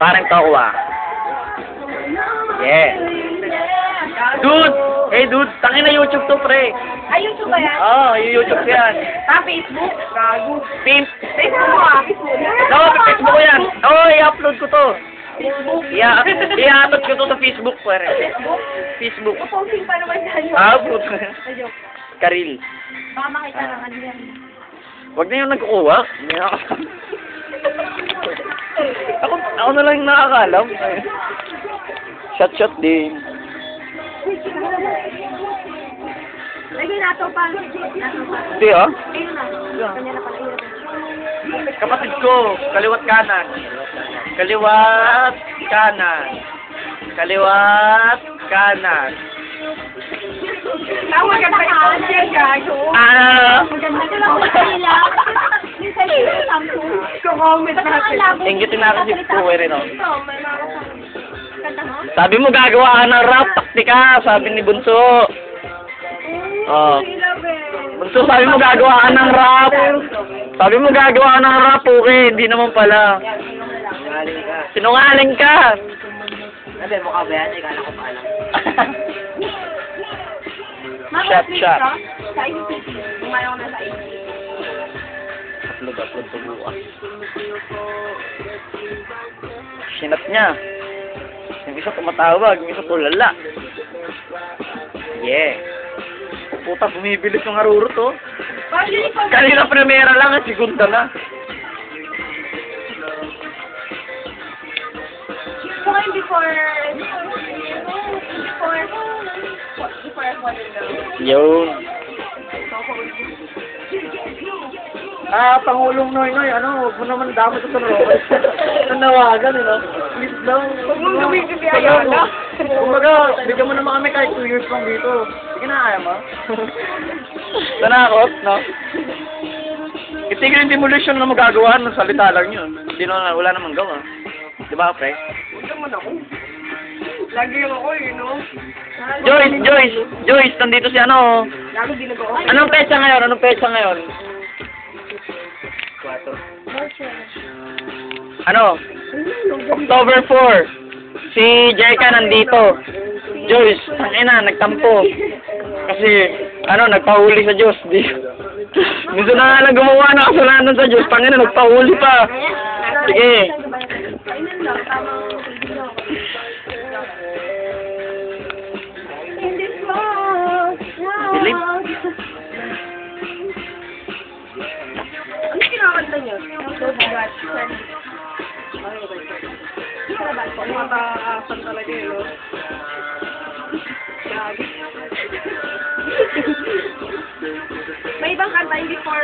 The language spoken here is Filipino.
Parang Tokwa. Yeah. Dude! Hey dude, tangin na YouTube to, pre. Ay, YouTube ba yan? Oo, YouTube yan. Facebook? Gago. Facebook mo Facebook. No, Facebook ko yan. Oo, i-upload ko to. Facebook? I-upload ko to sa Facebook, pare. Facebook. Posting pa naman dyan. Puto. Ayok. Karil. Baka makita naman yan. Wag na yung nagkukuha. Hindi na ako na lang yung nakakalam. Shot din. Lagi nato pa. Hindi ah. Ayun na. Kanya na pala. Kapatid ko, kaliwat kanan. Kaliwat kanan. Kaliwat kanan. Tawag ka pa ikaw. Gago. Maganda ka lang sa nila. Yung sa nila, Samsung. Comment natin. Inggitin natin si Puwe rin, oh. Ito, may mga kanta mo? Sabi mo gagawa ka ng rap, taktika, sabi ni Bunso. Oh. Bunso, sabi mo gagawa ka ng rap. Sabi mo gagawa ka ng rap, okay, hindi naman pala. Sinungaling ka. Sabi, mukha ba yan? Ikala ko pa alam. Shot. Sa ICT. Umayaw na sa ICT. Upload to bukas. Sinat niya. Yung isa tumatawag, yung isa tulala. Yeah. Puta, bumibilis yung aruro to. Kanina primera lang at segunda na. So ngayon before Yun. Pangulong Noynoy, huwag mo naman damot sa Roy. Nanawagan, Please lang. Huwag mong gawin kasi Ayala. Kumbaga, bigyan mo naman kami kahit 2 years lang dito. Sige na, kaya mo. Nanakot, no? Itigil yung demolition na magagawa ng salita lang yun. Hindi na, wala namang gawa. Di ba, pre? Huwag naman ako. Lagi ako, no? Joyce, nandito si ano. Lagi ginagawa. Anong petsa ngayon? Ano? October 4. Si Jerica nandito. Joyce, nagtampo. Kasi, nagpahuli sa Diyos. Minsan na nga lang gumawa ng kasalanan sa Diyos. Nagpahuli pa. Sige. Dilim. Ano kinakanta niyo? Matasan talaga yun. May ibang kanta hindi for